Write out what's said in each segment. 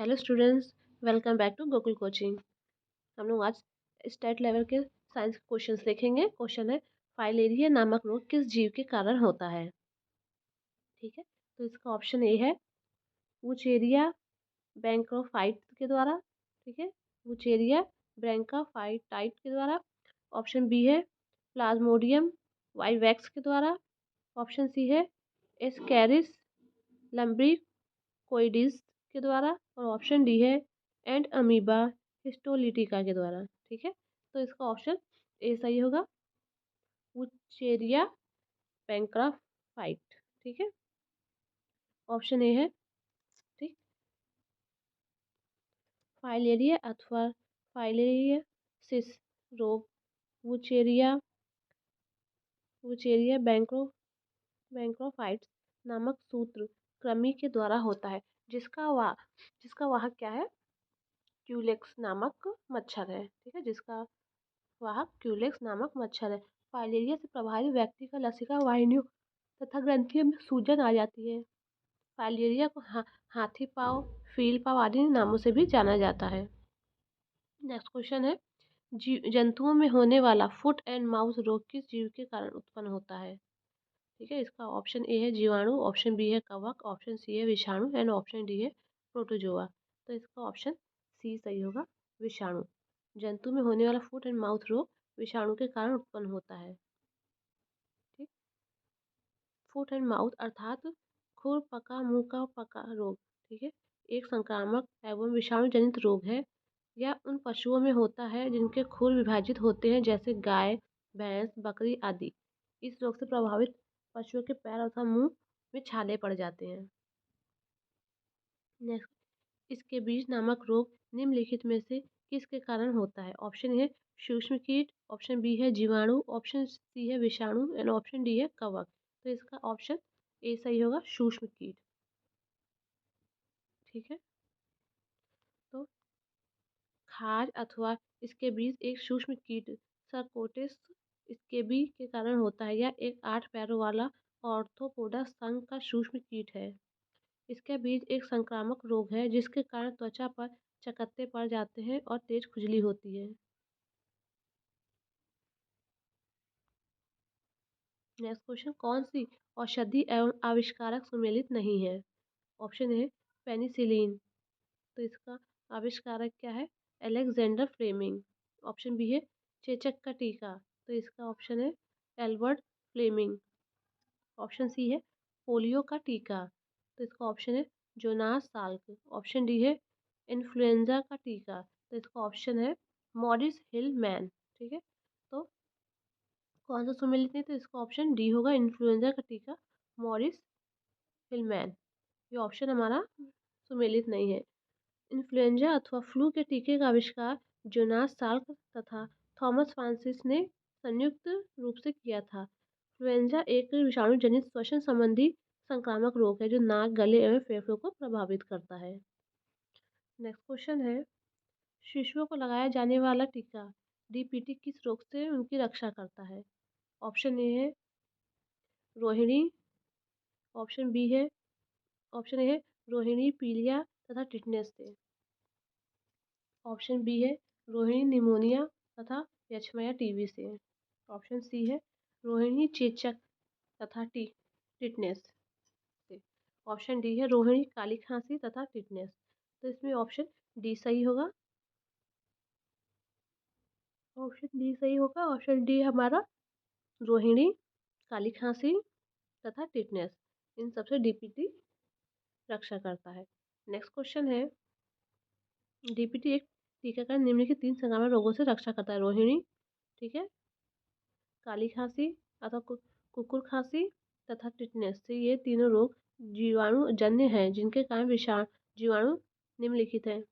Hello students, welcome back to Gokul coaching. हम लोग आज स्टेट लेवल के साइंस के क्वेश्चंस देखेंगे। क्वेश्चन है, फाइलेरिया नामक रोग किस जीव के कारण होता है। ठीक है, तो इसका ऑप्शन ए है वुचेरिया बैंक्रोफाइट के द्वारा। ठीक है, वुचेरिया ब्रैंकाफाइटाइट के द्वारा। ऑप्शन बी है प्लाज्मोडियम वाइवैक्स के द्वारा। ऑप्शन सी है एस्कैरिस लम्ब्रिकोइडिस के द्वारा। और ऑप्शन डी है एंड अमीबा हिस्टोलिटिका के द्वारा। ठीक है, तो इसका ऑप्शन ए सही होगा, वुचेरिया बैंक्राफाइट। ठीक है, ऑप्शन ए है। ठीक, फाइलेरिया अथवा फाइलेरियासिस रोग वुचेरिया वुचेरिया बैंक्रोफाइट्स नामक सूत्र कृमि के द्वारा होता है, जिसका वाहक क्या है, क्यूलेक्स नामक मच्छर है। ठीक है, जिसका वाहक क्यूलेक्स नामक मच्छर है। फाइलेरिया से प्रभावित व्यक्ति का लसिका वाहिनियों तथा ग्रंथियों में सूजन आ जाती है। फाइलेरिया को हाथी पाँव, फील पाँव आदि नामों से भी जाना जाता है। नेक्स्ट क्वेश्चन है, जंतुओं में होने वाला फुट एंड माउथ रोग किस जीव के कारण उत्पन्न होता है। ठीक है, इसका ऑप्शन ए है जीवाणु, ऑप्शन बी है कवक, ऑप्शन सी है विषाणु एंड ऑप्शन डी है प्रोटोजोआ। तो इसका ऑप्शन सी सही होगा, विषाणु। जंतु में होने वाला फुट एंड माउथ रोग विषाणु के कारण उत्पन्न होता है। ठीक, फुट एंड माउथ अर्थात खुर पका मुंह का पका रोग। ठीक है, एक संक्रामक एवं विषाणु जनित रोग है। यह उन पशुओं में होता है जिनके खुर विभाजित होते हैं, जैसे गाय, भैंस, बकरी आदि। इस रोग से प्रभावित पशुओं के पैर तथा मुंह में छाले पड़ जाते हैं। नेक्स्ट, इसके बीज नामक रोग निम्नलिखित में से किसके कारण होता है। ऑप्शन है सूक्ष्म कीट, ऑप्शन बी है जीवाणु, ऑप्शन सी है विषाणु एंड ऑप्शन डी है कवक। तो इसका ऑप्शन ए सही होगा, सूक्ष्म कीट। ठीक है, तो खाज अथवा इसके बीज एक सूक्ष्म कीट सरकोटिस स्केबी के कारण होता है। यह एक 8 पैरों वाला ऑर्थ्रोपोडा संघ का सूक्ष्म कीट है। इसका बीज एक संक्रामक रोग है जिसके कारण त्वचा पर चकत्ते पड़ जाते हैं और तेज खुजली होती है। नेक्स्ट क्वेश्चन, कौन सी औषधि एवं आविष्कारक सुमेलित नहीं है। ऑप्शन है पेनिसिलिन, तो इसका आविष्कारक क्या है, अलेक्जेंडर फ्लेमिंग। ऑप्शन बी है चेचक का टीका, तो इसका ऑप्शन है एल्बर्ट फ्लेमिंग। ऑप्शन सी है पोलियो का टीका, तो इसका ऑप्शन है जोनास साल्क। ऑप्शन डी है इन्फ्लुएंजा का टीका, तो इसका ऑप्शन है मॉरिस हिल मैन। ठीक है, तो कौन सा सुमेलित नहीं, तो इसका ऑप्शन डी होगा, इन्फ्लुएंजा का टीका मॉरिस हिलमैन। ये ऑप्शन हमारा सुमेलित नहीं है। इन्फ्लुएंजा अथवा फ्लू के टीके का आविष्कार जोनास साल्क तथा थॉमस फ्रांसिस ने संयुक्त रूप से किया था। इन्फ्लुएंजा एक विषाणु जनित श्वसन संबंधी संक्रामक रोग है जो नाक, गले एवं फेफड़ों को प्रभावित करता है। नेक्स्ट क्वेश्चन है, शिशुओं को लगाया जाने वाला टीका डीपीटी किस रोग से उनकी रक्षा करता है। ऑप्शन ए है रोहिणी, ऑप्शन बी है ऑप्शन ए है रोहिणी पीलिया तथा टिटनेस से। ऑप्शन बी है रोहिणी निमोनिया तथा यक्ष्मा टीबी से। ऑप्शन सी है रोहिणी चेचक तथा टिटनेस से। ऑप्शन डी है रोहिणी काली खांसी तथा टिटनेस। तो इसमें ऑप्शन डी सही होगा, ऑप्शन डी सही होगा। ऑप्शन डी हमारा रोहिणी काली खांसी तथा टिटनेस, इन सबसे डीपीटी रक्षा करता है। नेक्स्ट क्वेश्चन है, डीपीटी एक टीकाकरण निम्नलिखित 3 संक्रामक रोगों से रक्षा करता है। रोहिणी, ठीक है, काली खांसी अथवा कुकुर खांसी तथा टिटनेस से। ये तीनों रोग जीवाणु जन्य हैं जिनके कारण विषाणु जीवाणु निम्नलिखित हैं।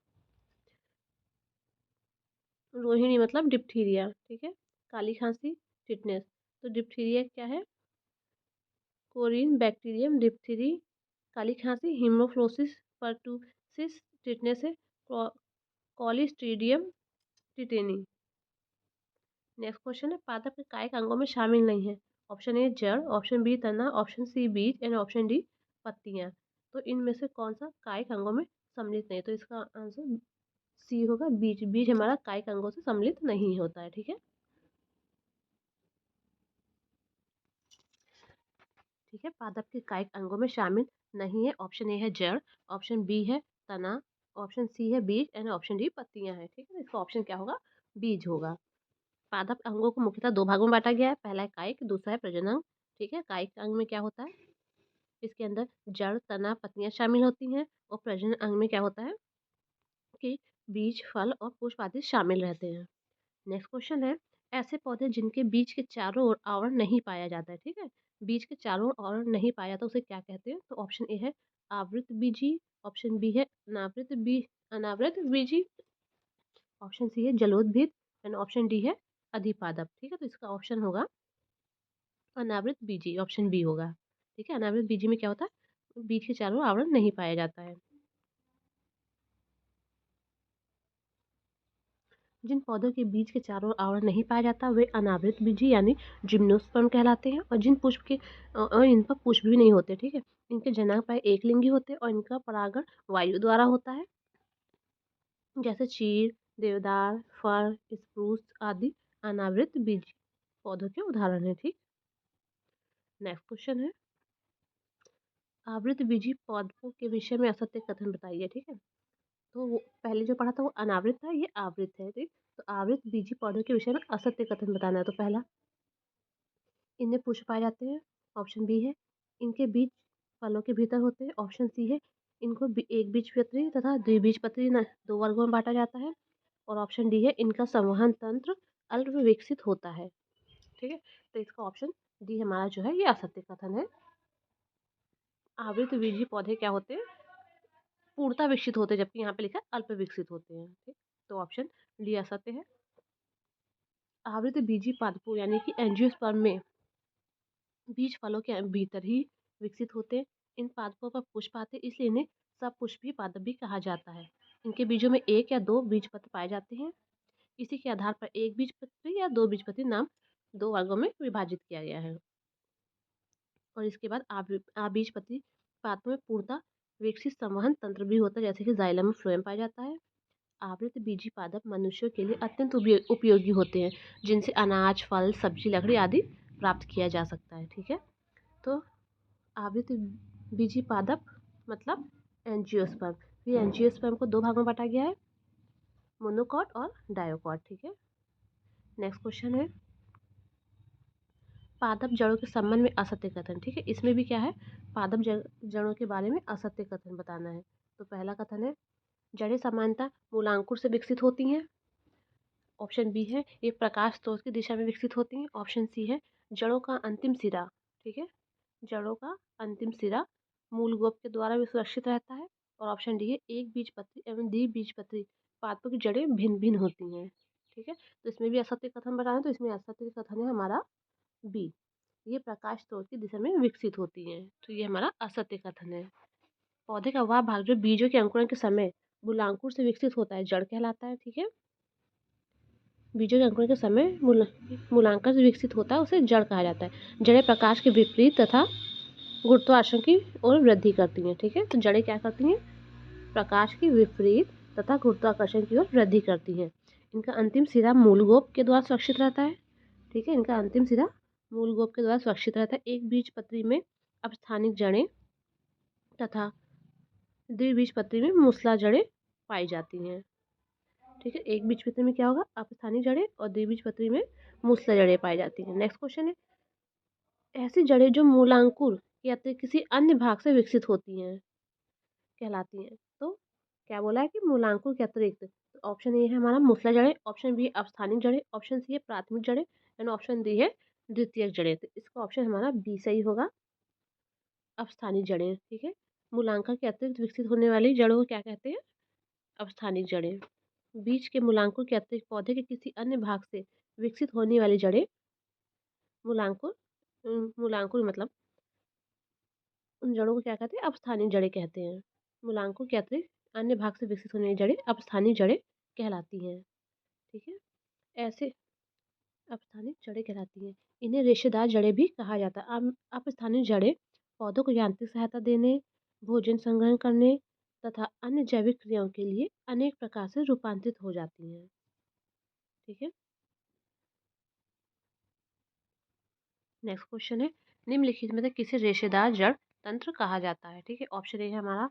रोहिणी मतलब डिप्थीरिया, ठीक है, काली खांसी टिटनेस। तो डिप्थीरिया क्या है, कोरिन बैक्टीरियम डिप्थीरी, काली खांसी हीमोफ्लोसिस पर्टुसिस, टिटनेस है कॉलिस्ट्रीडियम टिटेनी। नेक्स्ट क्वेश्चन है, पादप के कायिक अंगों में शामिल नहीं है। ऑप्शन ए जड़, ऑप्शन बी तना, ऑप्शन सी बीज एंड ऑप्शन डी पत्तियां। तो इनमें से कौन सा कायिक अंगों में सम्मिलित नहीं, तो इसका आंसर सी होगा, बीज। बीज हमारा कायिक अंगों से सम्मिलित नहीं होता है। ठीक है, ठीक है, पादप के कायिक अंगों में शामिल नहीं है। ऑप्शन ए है जड़, ऑप्शन बी है तना, ऑप्शन सी है बीज एंड ऑप्शन डी पत्तियां हैं। ठीक है, तो इसका ऑप्शन क्या होगा, बीज होगा। पादप अंगों को मुख्यतः दो भागों में बांटा गया है, पहला है कायिक, दूसरा है प्रजनन अंग। ठीक है, कायिक अंग में क्या होता है, इसके अंदर जड़, तना, पत्तियां शामिल होती हैं, और प्रजनन अंग में क्या होता है कि बीज, फल और पुष्प आदि शामिल रहते हैं। नेक्स्ट क्वेश्चन है, ऐसे पौधे जिनके बीज के चारों ओर आवरण नहीं पाया जाता है। ठीक है, बीज के चारों ओर आवरण नहीं पाया जाता, उसे क्या कहते हैं। तो ऑप्शन ए है आवृत बीजी, ऑप्शन बी है अनावृत बीजी, ऑप्शन सी है जलोद्भिद एंड ऑप्शन डी है अधिपादप। ठीक है, तो इसका ऑप्शन होगा अनावृत बीजी, ऑप्शन बी होगा। ठीक है, अनावृत बीजी में क्या होता है, बीज के चारों ओर आवरण नहीं पाया जाता है। जिन पौधों के बीज के चारों ओर आवरण नहीं पाया जाता वे अनावृत बीजी यानी जिम्नोस्पर्म कहलाते हैं। और जिन पुष्प के और इन पर पुष्प भी नहीं होते। ठीक है, इनके जनाक एक लिंगी होते हैं और इनका परागण वायु द्वारा होता है, जैसे चीड़, देवदार, फर, स्प्रूस आदि अनावृत बीजी पौधों के उदाहरण हैं। ठीक, नेक्स्ट क्वेश्चन है, आवृत बीजी पौधों के विषय में असत्य कथन बताइए। ठीक है, तो वो पहले जो पढ़ा था वो अनावृत था, ये आवृत है। ठीक, तो आवृत बीजी पौधों के विषय में असत्य कथन बताना है। तो पहला, इनमें पुष्प पाए जाते हैं, ऑप्शन बी है इनके बीज फलों के भीतर होते हैं, ऑप्शन सी है इनको एक बीजपत्री तथा द्विबीजपत्री दो वर्गों में बांटा जाता है, और ऑप्शन डी है इनका संवहन तंत्र अल्प विकसित होता है। ठीक है, तो इसका ऑप्शन डी हमारा जो है ये असत्य कथन है। आवृत बीजी पौधे क्या होते हैं, पूर्णतः विकसित होते हैं, जबकि यहाँ पे लिखा है अल्प विकसित होते हैं। ठीक, तो ऑप्शन डी असत्य है। आवृत बीजी पादपों यानी कि एंजियोस्पर्म में बीज फलों के भीतर ही विकसित होते हैं। इन पादपों पर पुष्प आते हैं, इसलिए इन्हें सपुष्पी पादप भी कहा जाता है। इनके बीजों में एक या दो बीजपत्र पाए जाते हैं। इसी के आधार पर एक बीजपत्री या दो बीजपत्री नाम दो वर्गों में विभाजित किया गया है। और इसके बाद आबीजपत्री पादपों में पूर्णतः विकसित संवहन तंत्र भी होता है, जैसे कि जाइलम में फ्लोएम पाया जाता है। आवृत बीजी पादप मनुष्यों के लिए अत्यंत उपयोगी होते हैं, जिनसे अनाज, फल, सब्जी, लकड़ी आदि प्राप्त किया जा सकता है। ठीक है, तो आवृत बीजी पादप मतलब एंजियोस्पर्म, ये एंजियोस्पर्म को दो भागों में बांटा गया है, मोनोकॉट और डायोकॉट। ठीक है, नेक्स्ट क्वेश्चन है, पादप जड़ों के संबंध में असत्य कथन। ठीक है, इसमें भी क्या है, पादप जड़ों के बारे में असत्य कथन बताना है। तो पहला कथन है, जड़ें सामान्यतः मूलांकुर से विकसित होती हैं, ऑप्शन बी है ये प्रकाश स्रोत की दिशा में विकसित होती हैं, ऑप्शन सी है जड़ों का अंतिम सिरा, ठीक है, जड़ों का अंतिम सिरा मूल गोप के द्वारा भी सुरक्षित रहता है, और ऑप्शन डी है एक बीजपत्री एवं द्विबीजपत्री पादपों की जड़ें भिन्न भिन्न होती हैं। ठीक है, तो इसमें भी असत्य कथन बताना है, तो इसमें असत्य कथन है हमारा बी, ये प्रकाश स्रोत की दिशा में विकसित होती हैं, तो ये हमारा असत्य कथन है। पौधे का वह भाग जो बीजों के अंकुरण के समय मूलांकुर से विकसित होता है जड़ कहलाता है। ठीक है, बीजों के अंकुरण के समय मूलांकर से विकसित होता है उसे जड़ कहा जाता है। जड़ें प्रकाश के विपरीत तथा गुरुत्वाकर्षण की ओर वृद्धि करती हैं। ठीक है, तो जड़ें क्या करती हैं, प्रकाश के विपरीत तथा गुरुत्वाकर्षण की ओर वृद्धि करती हैं। इनका अंतिम सिरा मूलगोप के द्वारा सुरक्षित रहता है। ठीक है, इनका अंतिम सिरा मूलगोप के द्वारा सुरक्षित रहता है। एक बीजपत्री में अपस्थानिक जड़ें तथा द्विबीजपत्री में मूसला जड़ें पाई जाती हैं। ठीक है, एक बीजपत्री में क्या होगा, अपस्थानिक जड़ें, और द्विबीजपत्री में मूसला जड़ें पाई जाती हैं। नेक्स्ट क्वेश्चन है, ऐसी जड़ें जो मूलांकुर या तो किसी अन्य भाग से विकसित होती हैं कहलाती हैं। तो क्या बोला है कि मूलांकुर के अतिरिक्त, तो ऑप्शन ए है हमारा मूसला जड़ें, ऑप्शन बी है अपस्थानिक जड़ें, ऑप्शन सी है प्राथमिक जड़ें एंड ऑप्शन डी है द्वितीयक जड़ें। तो इसका ऑप्शन हमारा बी सही होगा, अपस्थानिक जड़ें। ठीक है, मूलांकर के अतिरिक्त विकसित होने वाली जड़ों को क्या कहते हैं, अपस्थानिक जड़ें। बीज के मूलांकुर के अतिरिक्त पौधे के किसी अन्य भाग से विकसित होने वाली जड़ें मूलांकुर मूलांकुर मतलब उन जड़ों को क्या कहते हैं, अपस्थानिक जड़ें कहते हैं। मूलांकुर के अतिरिक्त अन्य भाग से विकसित होने वाली जड़ें अपस्थानिक जड़ें कहलाती हैं। ठीक है, ऐसे अपस्थानिक जड़ें कहलाती हैं। इन्हें रेशेदार जड़ें भी कहा जाता है। अपस्थानिक जड़ें पौधों को यांत्रिक सहायता देने, भोजन संग्रहण करने, तथा अन्य जैविक क्रियाओं के लिए अनेक प्रकार से रूपांतरित हो जाती हैं। ठीक है। नेक्स्ट क्वेश्चन है, निम्नलिखित में से किसे रेशेदार जड़ तंत्र कहा जाता है। ठीक है। ऑप्शन ए है हमारा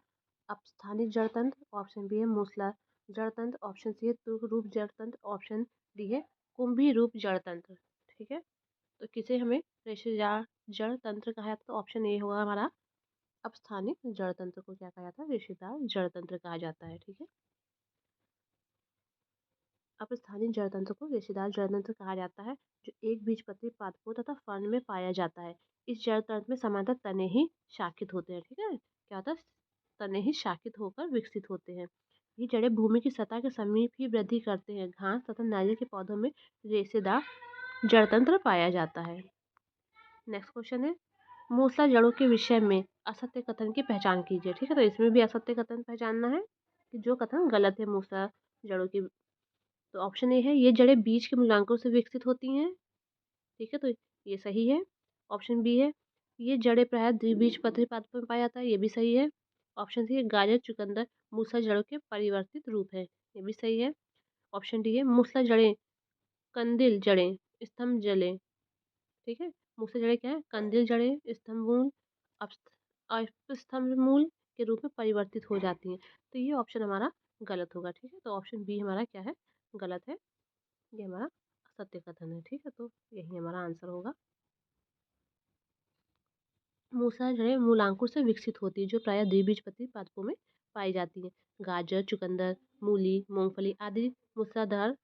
अपस्थानिक जड़ तंत्र, ऑप्शन बी है मूसला जड़ तंत्र, ऑप्शन सी है तुर्क रूप जड़ तंत्र, ऑप्शन डी है कुंभी रूप जड़ तंत्र। ठीक है। तो किसे हमें रेशेदार जड़ तंत्र कहा जाता है, तो ऑप्शन ए होगा हमारा अपस्थानिक जड़ तंत्र को क्या कहा जाता है, रेशेदार जड़ तंत्र कहा जाता है। ठीक है। अपस्थानिक जड़ तंत्र को रेशेदार जड़ तंत्र कहा जाता है, जो एक बीजपत्री पादपों तथा फर्न में पाया जाता है। इस जड़ तंत्र में सामान्यतः तने ही शाखित होते हैं। ठीक है। क्या होता है, तने ही शाखित होकर विकसित होते हैं। ये जड़ें भूमि की सतह के समीप ही वृद्धि करते हैं। घास तथा नारियल के पौधों में रेशेदार जड़ तंत्र पाया जाता है। नेक्स्ट क्वेश्चन है, मूसला जड़ों के विषय में असत्य कथन की पहचान कीजिए। ठीक है। तो इसमें भी असत्य कथन पहचानना है कि जो कथन गलत है मूसला जड़ों की। तो ऑप्शन ए है, ये जड़ें बीज के मूलांकों से विकसित होती हैं। ठीक है। तो ये सही है। ऑप्शन बी है, ये जड़ें प्रायः द्विबीजपत्री पादपों में पाया जाता है। ये भी सही है। ऑप्शन सी है, गाजर चुकंदर मूसला जड़ों के परिवर्तित रूप है। ये भी सही है। ऑप्शन डी है, मूसला जड़ें कंदिल जड़ें स्तंभ जड़ें। ठीक है। मूसला जड़ें क्या है, कंदिल जड़ें स्तंभ मूल अपस्तंभ मूल के रूप में परिवर्तित हो जाती हैं। तो ये ऑप्शन हमारा गलत होगा। ठीक है। तो ऑप्शन बी हमारा क्या है, गलत है। ये हमारा सत्य कथन है। ठीक है। तो यही हमारा आंसर होगा। मूसला जड़ें मूलांकुर से विकसित होती है, जो प्रायः द्विबीजपत्री पादपों में पाई जाती हैं। गाजर चुकंदर मूली मूंगफली आदि मूसलाधार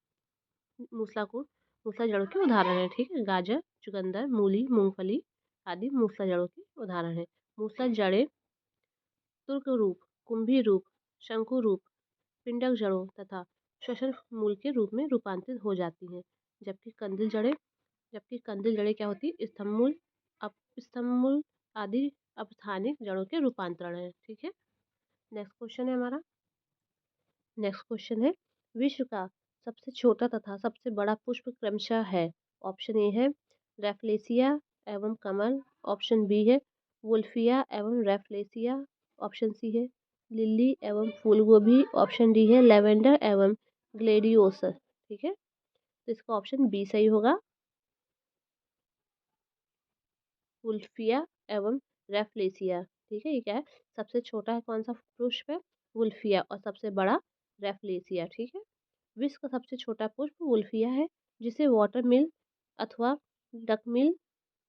मूसलाकूट मूसला जड़ों के उदाहरण हैं। ठीक है। गाजर चुकंदर मूली मूंगफली आदि मूसला जड़ों के उदाहरण हैं। मूसला जड़ें तुर्क रूप कुंभी रूप शंकु रूप पिंडक जड़ों तथा श्वसन मूल के रूप में रूपांतरित हो जाती हैं। जबकि कंदिल जड़ें जबकि कंदिल जड़ें क्या होती है, स्तंभमूल अपस्तंभमूल आदि अपस्थानिक जड़ों के रूपांतरण है। ठीक है। नेक्स्ट क्वेश्चन है हमारा। नेक्स्ट क्वेश्चन है, विश्व का सबसे छोटा तथा सबसे बड़ा पुष्प क्रमशः है। ऑप्शन ए है रेफलेसिया एवं कमल, ऑप्शन बी है वुल्फिया एवं रेफलेसिया, ऑप्शन सी है लिली एवं फूलगोभी, ऑप्शन डी है लेवेंडर एवं ग्लेडियोलस। ठीक है। तो इसका ऑप्शन बी सही होगा, वुल्फिया एवं रेफलेसिया। ठीक है। ये क्या है, सबसे छोटा है कौन सा पुष्प है, वुल्फिया, और सबसे बड़ा रेफलेसिया। ठीक है। विश्व का सबसे छोटा पुष्प वुल्फिया है, जिसे वाटर मिल अथवा डकमिल,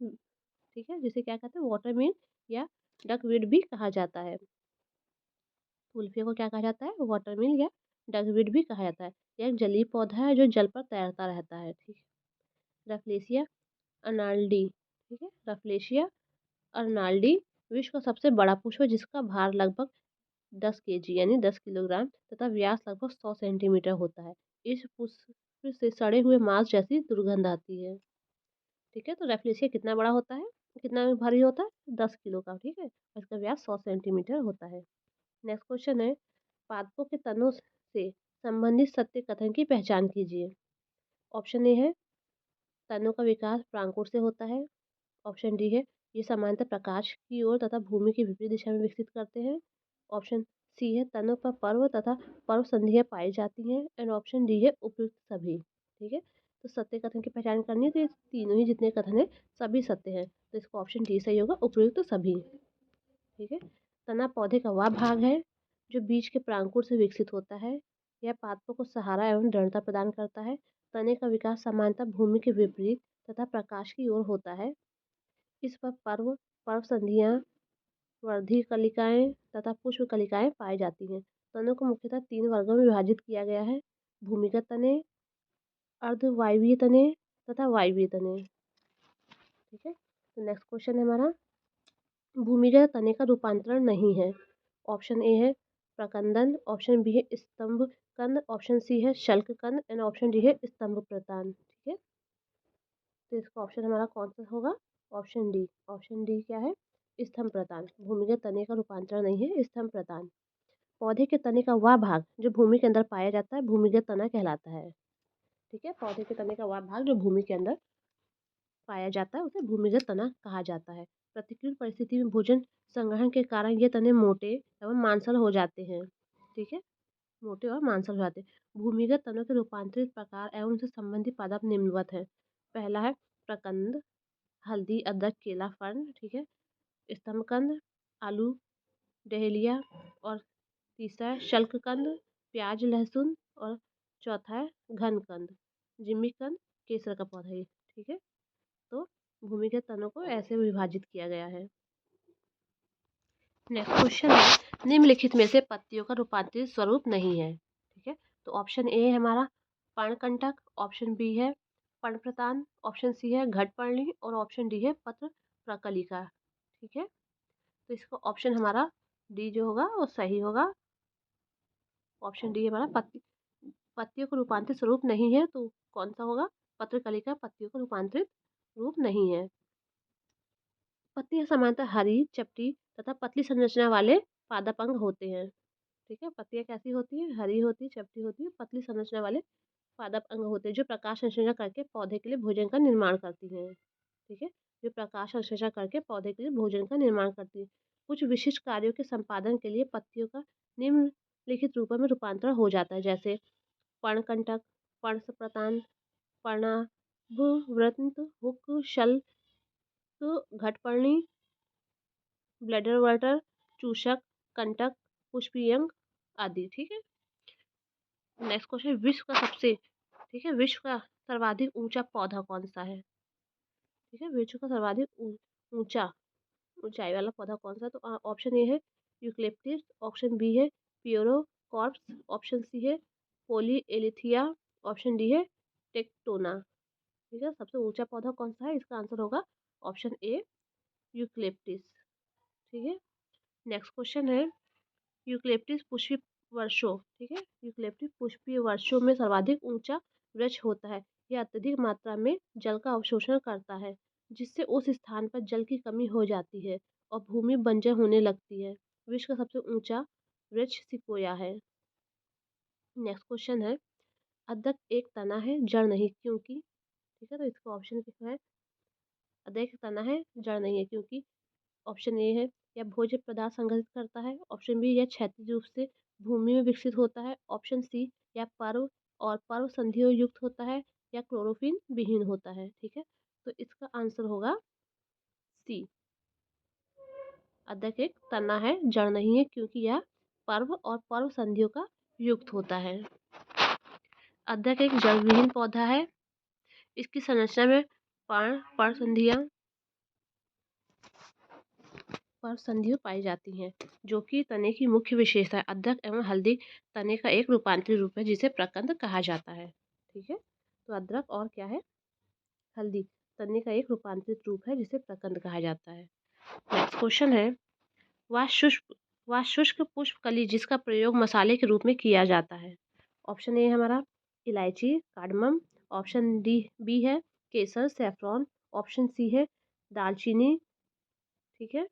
ठीक है, जिसे क्या कहते हैं, वाटर मिल या डकवीड भी कहा जाता है। वुल्फिया को क्या कहा जाता है, वाटर मिल या डकवीड भी कहा जाता है। यह एक जलीय पौधा है जो जल पर तैरता रहता है। ठीक है। रफलेसिया अर्नाल्डी, ठीक है, रफलेशिया अर्नाल्डी विश्व का सबसे बड़ा पुष्प है, जिसका भार लगभग 10 केजी यानी 10 किलोग्राम तथा व्यास लगभग 100 सेंटीमीटर होता है। इस पुष्प से सड़े हुए मांस जैसी दुर्गंध आती है। ठीक है। तो रेफ्लेशिया कितना बड़ा होता है, कितना भारी होता है, 10 किलो का। ठीक है। और इसका व्यास 100 सेंटीमीटर होता है। नेक्स्ट क्वेश्चन है, पादपों के तनों से संबंधित सत्य कथन की पहचान कीजिए। ऑप्शन ए है, तनों का विकास प्रांकुर से होता है। ऑप्शन डी है, ये सामान्यतः प्रकाश की ओर तथा भूमि के विपरीत दिशा में विकसित करते हैं। ऑप्शन सी है, तनों पर पर्व तथा पर्व संधियाँ पाई जाती हैं। एंड ऑप्शन डी है, उपयुक्त सभी। ठीक है। तो सत्य कथन की पहचान करनी है, तो ये तीनों ही जितने कथन है सभी सत्य हैं। तो इसका ऑप्शन डी सही होगा, उपयुक्त सभी। ठीक है। तना पौधे का वह भाग है जो बीज के प्रांकुर से विकसित होता है। यह पादपों को सहारा एवं दृढ़ता प्रदान करता है। तने का विकास सामान्यतः भूमि के विपरीत तथा प्रकाश की ओर होता है। इस पर पर्व पर्व संधियाँ वर्धी कलिकाएं तथा पुष्प कलिकाएं पाई जाती हैं। तनों को मुख्यतः 3 वर्गों में विभाजित किया गया है, भूमिगत तने, अर्धवायवीय तने तथा वायवीय तने। ठीक है। तो नेक्स्ट क्वेश्चन है हमारा, भूमिगत तने का रूपांतरण नहीं है। ऑप्शन ए है प्रकंदन, ऑप्शन बी है स्तंभ कंद, ऑप्शन सी है शल्क कंद एंड ऑप्शन डी है स्तंभ प्रतान। ठीक है। तो इसका ऑप्शन हमारा कौन सा होगा, ऑप्शन डी। ऑप्शन डी क्या है, स्तंभ प्रतान। भूमिगत तने का रूपांतरण नहीं है, स्तंभ प्रतान। पौधे के तने का वह भाग जो भूमि के अंदर पाया जाता है, भूमिगत तना कहलाता है। ठीक है। पौधे के तने का वह भाग जो भूमि के अंदर पाया जाता है, उसे भूमिगत तना कहा जाता है। प्रतिकूल परिस्थिति में भोजन संग्रहण के कारण ये तने मोटे एवं मांसल हो जाते हैं। ठीक है, मोटे और मांसल हो जाते हैं। भूमिगत तनों के रूपांतरित प्रकार एवं उनसे संबंधित पादप निम्नवत है। पहला है प्रकंद, हल्दी, अदरक, केला, फर्न। ठीक है, स्तंभकंद, आलू, डहेलिया, और तीसरा है शल्ककंद, प्याज, लहसुन, और चौथा है घनकंद, जिमीकंद, केसर का पौधा ये। ठीक है, तो भूमिगत तनों को ऐसे विभाजित किया गया है। नेक्स्ट क्वेश्चन है, निम्नलिखित में से पत्तियों का रूपांतरित स्वरूप नहीं है। ठीक है, तो ऑप्शन ए है हमारा पर्णकंटक, ऑप्शन बी है पर्णप्रतान, ऑप्शन सी है घटपर्णी, और ऑप्शन डी है पत्र प्रकलिका। ठीक है, तो इसका ऑप्शन हमारा डी जो होगा वो सही होगा। ऑप्शन डी हमारा पत्तियों का रूपांतरित स्वरूप नहीं है, तो कौन सा होगा? पत्रकलिका पत्तियों का रूपांतरित रूप नहीं है। पत्तियां सामान्यतः हरी, चपटी तथा पतली संरचना वाले पादप अंग होते हैं। ठीक है, पत्तियां कैसी होती हैं? हरी होती है, चपटी होती है, पतली संरचना वाले पादप अंग होते हैं जो प्रकाश संश्लेषण करके पौधे के लिए भोजन का निर्माण करती हैं। ठीक है, जो प्रकाश संश्लेषण करके पौधे के लिए भोजन का निर्माण करती है। कुछ विशिष्ट कार्यों के संपादन के लिए पत्तियों का निम्नलिखित रूपों में रूपांतरण हो जाता है, जैसे पर्णकंटक, पर्णप्रतान, पर्णाभवृंत, हुक, शल्क, घटपर्णी, ब्लैडर वाटर, चूषक, कंटक, पुष्पीयक आदि। ठीक है, नेक्स्ट क्वेश्चन, विश्व का सर्वाधिक ऊंचा पौधा कौन सा है? ठीक है, विश्व का सर्वाधिक ऊंचा ऊंचाई वाला पौधा कौन सा? तो ऑप्शन ए है यूकलिप्टिस, ऑप्शन बी है पियोरोकॉर्प्स, ऑप्शन सी है पोलीएलिथिया, ऑप्शन डी है टेक्टोना। ठीक है, सबसे ऊंचा पौधा कौन सा है? इसका आंसर होगा ऑप्शन ए यूकलिप्टिस। ठीक है, नेक्स्ट क्वेश्चन है, यूकलिप्टिस पुष्पीय वर्षों। ठीक है, यूकलिप्टिस पुष्पीय वर्षों में सर्वाधिक ऊंचा वृक्ष होता है। यह अत्यधिक मात्रा में जल का अवशोषण करता है, जिससे उस स्थान पर जल की कमी हो जाती है और भूमि बंजर होने लगती है। विश्व का सबसे ऊंचा वृक्ष सिकोया है। नेक्स्ट क्वेश्चन है, अदरक एक तना है, जड़ नहीं, क्योंकि? ठीक है, तो इसका ऑप्शन क्या है? अदरक एक तना है, जड़ नहीं है क्योंकि? ऑप्शन ए है या भोज्य पदार्थ संग्रहित करता है, ऑप्शन बी या क्षैतिज रूप से भूमि में विकसित होता है, ऑप्शन सी या पर्व और पर्व संधियों युक्त होता है, या क्लोरोफिल विहीन होता है। ठीक है, तो इसका आंसर होगा सी, अदरक एक तना है, जड़ नहीं है, क्योंकि यह पर्व और पर्व संधियों का युक्त होता है। अदरक एक जड़ विहीन पौधा है। इसकी संरचना में पर्ण संधियां पर संधियां पाई जाती हैं, जो कि तने की मुख्य विशेषता है। अदरक एवं हल्दी तने का एक रूपांतरित रूप है जिसे प्रकंद कहा जाता है। ठीक है, तो अदरक और क्या है? हल्दी तने का एक रूपांतरित रूप है जिसे प्रकंद कहा जाता है। नेक्स्ट क्वेश्चन है, वह शुष्क पुष्प कली जिसका प्रयोग मसाले के रूप में किया जाता है। ऑप्शन ए हमारा इलायची, कार्डमम, ऑप्शन डी बी है केसर, सैफरॉन, ऑप्शन सी है दालचीनी। ठीक है,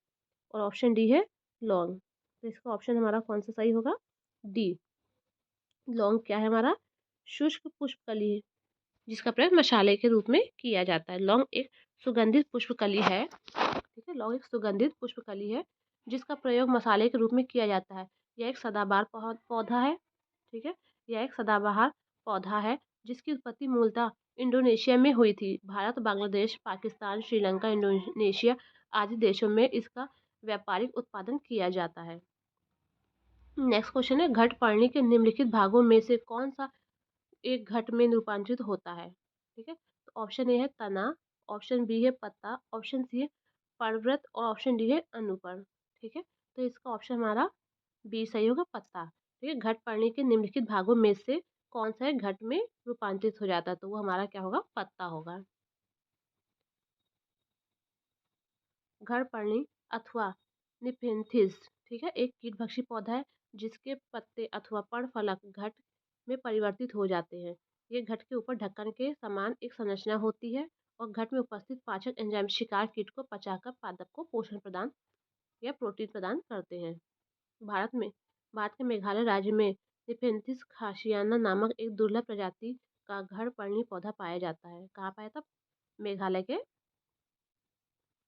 और ऑप्शन डी है लौंग। तो इसका ऑप्शन हमारा कौन सा सही होगा? डी, लौंग क्या है हमारा? शुष्क पुष्पकली है जिसका प्रयोग मसाले के रूप में किया जाता है। लौंग एक सुगंधित पुष्पकली है। ठीक है, लौंग एक सुगंधित पुष्पकली है जिसका प्रयोग मसाले के रूप में किया जाता है। यह एक सदाबहार पौधा है। ठीक है, यह एक सदाबहार पौधा है जिसकी उत्पत्ति मूलतः इंडोनेशिया में हुई थी। भारत, बांग्लादेश, पाकिस्तान, श्रीलंका, इंडोनेशिया आदि देशों में इसका व्यापारिक उत्पादन किया जाता है। नेक्स्ट क्वेश्चन है, घटपर्णी के निम्नलिखित भागों में से कौन सा एक घट में रूपांतरित होता है? ठीक है, तो ऑप्शन ए है तना, ऑप्शन बी है पत्ता, ऑप्शन सी है पर्णवृत्त, और ऑप्शन डी है अनुपर्ण। ठीक है, तो इसका ऑप्शन हमारा बी सही होगा, पत्ता। ठीक है, घटपर्णी के निम्नलिखित भागों में से कौन सा एक घट में रूपांतरित हो जाता है? तो वो हमारा क्या होगा? पत्ता होगा। घटपर्णी अथवा निपेंथिस, ठीक है, एक कीटभक्षी पौधा है जिसके पत्ते अथवा पर्णफलक घट में परिवर्तित हो जाते हैं। ये घट के ऊपर ढक्कन के समान एक संरचना होती है और घट में उपस्थित पाचक एंजाइम शिकार कीट को पचाकर पादप को पोषण प्रदान या प्रोटीन प्रदान करते हैं। भारत में भारत के मेघालय राज्य में निपेंथिस खासियाना नामक एक दुर्लभ प्रजाति का घड़पर्णी पौधा पाया जाता है। कहाँ पाया था? मेघालय के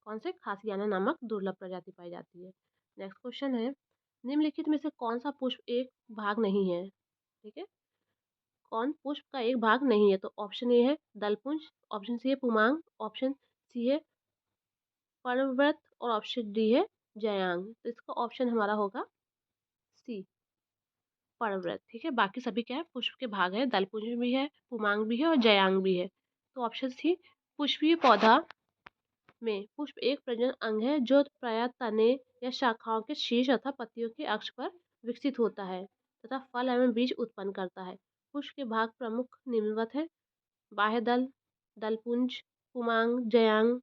कौन से? खासियाना नामक दुर्लभ प्रजाति पाई जाती है। नेक्स्ट क्वेश्चन है, निम्नलिखित में से कौन सा पुष्प एक भाग नहीं है? ठीक है, कौन पुष्प का एक भाग नहीं है? तो ऑप्शन ए है दलपुंज, ऑप्शन सी है पुमांग, ऑप्शन सी है परिव्रत और ऑप्शन डी है जयांग। तो इसका ऑप्शन हमारा होगा सी, परिव्रत। ठीक है, बाकी सभी क्या है? पुष्प के भाग है, दलपुंज भी है, पुमांग भी है और जयांग भी है। तो ऑप्शन सी, पुष्पीय पौधा में पुष्प एक प्रजनन अंग है जो प्रायः तने या शाखाओं के शीर्ष अथवा पत्तियों के अक्ष पर विकसित होता है तथा फल एवं बीज उत्पन्न करता है। पुष्प के भाग प्रमुख निम्नवत है: बाह्य दल, दलपुंज, पुमांग, जयांग।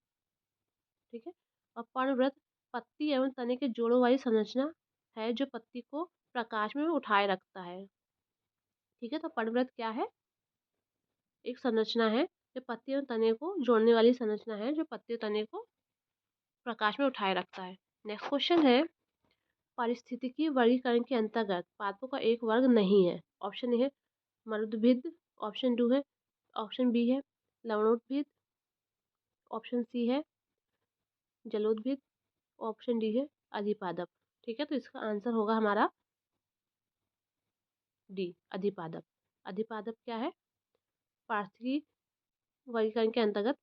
ठीक है, और पर्णवृत्त पत्ती एवं तने के जोड़ों वाली संरचना है जो पत्ती को प्रकाश में उठाए रखता है। ठीक है, तो पर्णवृत्त क्या है? एक संरचना है जो पत्ती और तने को जोड़ने वाली संरचना है जो पत्ती और तने को प्रकाश में उठाए रखता है। नेक्स्ट क्वेश्चन है, पारिस्थितिकी वर्गीकरण के अंतर्गत पादपों का एक वर्ग नहीं है। ऑप्शन ए है मरुद्भिद, ऑप्शन टू है ऑप्शन बी है लवणोद्भिद, ऑप्शन सी है जलोद्भिद, ऑप्शन डी है अधिपादप। ठीक है, तो इसका आंसर होगा हमारा डी, अधिपादप। अधिपादप क्या है? पारिस्थितिकी वर्गीकरण के अंतर्गत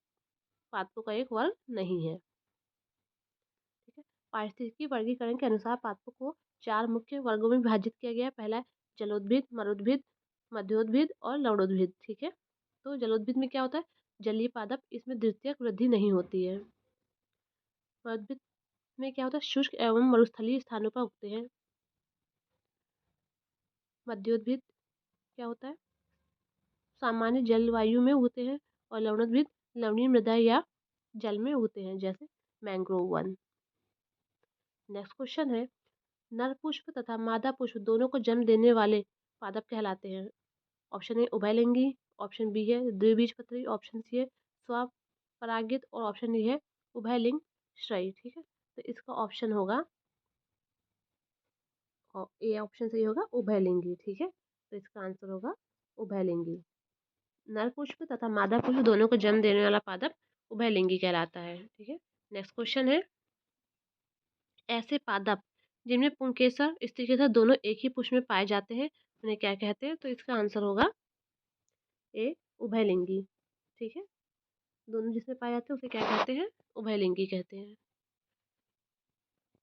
पादपों का एक वर्ग नहीं है। ठीक है, पारिस्थितिकी वर्गीकरण के अनुसार पादपों को 4 मुख्य वर्गों में विभाजित किया गया है। पहला है जलोद्भिद, मरुद्भिद, मध्योद्भिद और लवणोद्भिद। ठीक है, तो जलोद्भिद में क्या होता है? जलीय पादप, इसमें द्वितीयक वृद्धि नहीं होती है। मरुद्भिद में क्या होता है? शुष्क एवं मरुस्थलीय स्थानों पर उगते हैं। मध्योद्भिद क्या होता है? सामान्य जलवायु में उगते हैं। और लवणोद्भिद लवणीय मृदा या जल में उगते हैं, जैसे मैंग्रोव वन। नेक्स्ट क्वेश्चन है, नर पुष्प तथा मादा पुष्प दोनों को जन्म देने वाले पादप कहलाते हैं। ऑप्शन ए उभयलिंगी, ऑप्शन बी है द्विबीजपत्री, ऑप्शन सी है स्वपरागित और ऑप्शन डी है उभयलिंग श्रयी। ठीक है, तो इसका ऑप्शन होगा और ए ऑप्शन सही होगा उभयलिंगी। ठीक है, तो इसका आंसर होगा उभयलिंगी। नर पुष्प तथा मादा पुष्प दोनों को जन्म देने वाला पादप उभयलिंगी कहलाता है। ठीक है, नेक्स्ट क्वेश्चन है, ऐसे पादप जिनमें पुंकेसर स्त्रीकेसर दोनों एक ही पुष्प में पाए जाते हैं उन्हें क्या कहते हैं? तो इसका आंसर होगा ए उभयलिंगी। ठीक है, दोनों जिसमें पाए जाते हैं उसे क्या कहते हैं? उभयलिंगी कहते हैं।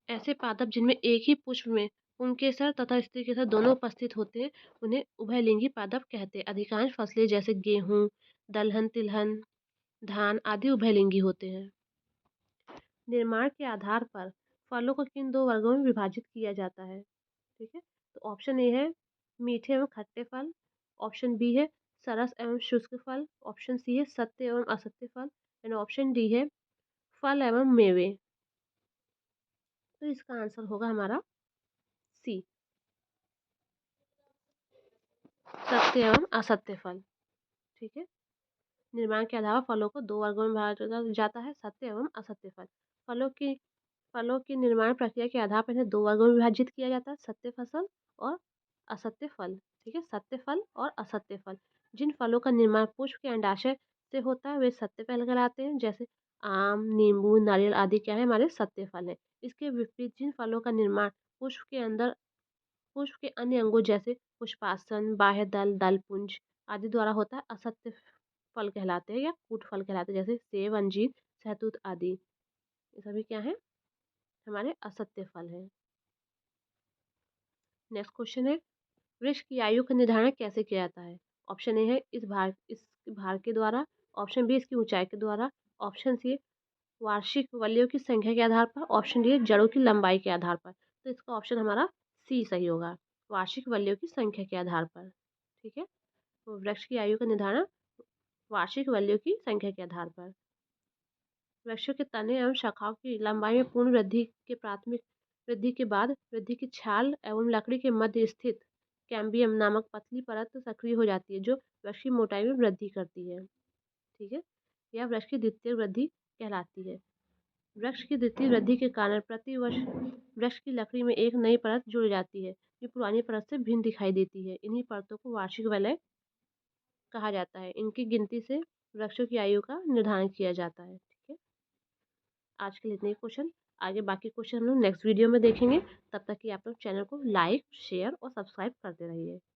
ऐसे पादप जिनमें एक ही पुष्प में पुंकेसर तथा स्त्रीकेसर दोनों उपस्थित होते हैं उन्हें उभयलिंगी पादप कहते हैं। अधिकांश फसलें जैसे गेहूं, दलहन, तिलहन, धान आदि उभयलिंगी होते हैं। निर्माण के आधार पर फलों को किन 2 वर्गों में विभाजित किया जाता है? ठीक है, तो ऑप्शन ए है मीठे एवं खट्टे फल, ऑप्शन बी है सरस एवं शुष्क फल, ऑप्शन सी है सत्य एवं असत्य फल एंड ऑप्शन डी है फल एवं मेवे। तो इसका आंसर होगा हमारा सी, सत्य एवं असत्य फल। ठीक है, निर्माण के अलावा फलों को 2 वर्गों में बांटा जाता है, सत्य एवं असत्य फल। फलों की फलों की निर्माण प्रक्रिया के आधार पर इन्हें 2 वर्गों में विभाजित किया जाता है, सत्य फसल और असत्य फल। ठीक है, सत्य फल और असत्य फल। जिन फलों का निर्माण पुष्प के अंडाशय से होता है वे सत्य फल कहलाते हैं, जैसे आम, नींबू, नारियल आदि क्या है? हमारे सत्य फल है। इसके विपरीत जिन फलों का निर्माण पुष्प के अंदर पुष्प के अन्य अंगों जैसे पुष्पासन, बाह्य दल, दलपुंज आदि द्वारा होता है, असत्य फल कहलाते हैं या कूट फल कहलाते हैं, जैसे सेब, अंजीर, सहतूत आदि। ये सभी क्या है? हमारे असत्य फल हैं। नेक्स्ट क्वेश्चन है, वृक्ष की आयु का निर्धारण कैसे किया जाता है? ऑप्शन ए है इस भार के द्वारा, ऑप्शन बी इसकी ऊंचाई के द्वारा, ऑप्शन सी वार्षिक वलयों की संख्या के आधार पर, ऑप्शन डी जड़ों की लंबाई के आधार पर। तो इसका ऑप्शन हमारा सी सही होगा, वार्षिक वलयों की संख्या के आधार पर। ठीक है, तो वृक्ष की आयु का निर्धारण वार्षिक वलयों की संख्या के आधार पर। वृक्षों के तने एवं शाखाओं की लंबाई में पूर्ण वृद्धि के प्राथमिक वृद्धि के बाद वृद्धि की छाल एवं लकड़ी के मध्य स्थित कैम्बियम नामक पतली परत सक्रिय हो जाती है जो वृक्ष की मोटाई में वृद्धि करती है। ठीक है, यह वृक्ष की द्वितीय वृद्धि कहलाती है। वृक्ष की द्वितीय वृद्धि के कारण प्रति वर्ष वृक्ष की लकड़ी में एक नई परत जुड़ जाती है जो पुरानी परत से भिन्न दिखाई देती है। इन्हीं परतों को वार्षिक वलय कहा जाता है। इनकी गिनती से वृक्षों की आयु का निर्धारण किया जाता है। ठीक है, आज के लिए इतने ही क्वेश्चन। आगे बाकी क्वेश्चन हम लोग नेक्स्ट वीडियो में देखेंगे। तब तक कि आप लोग चैनल को लाइक, शेयर और सब्सक्राइब करते रहिए।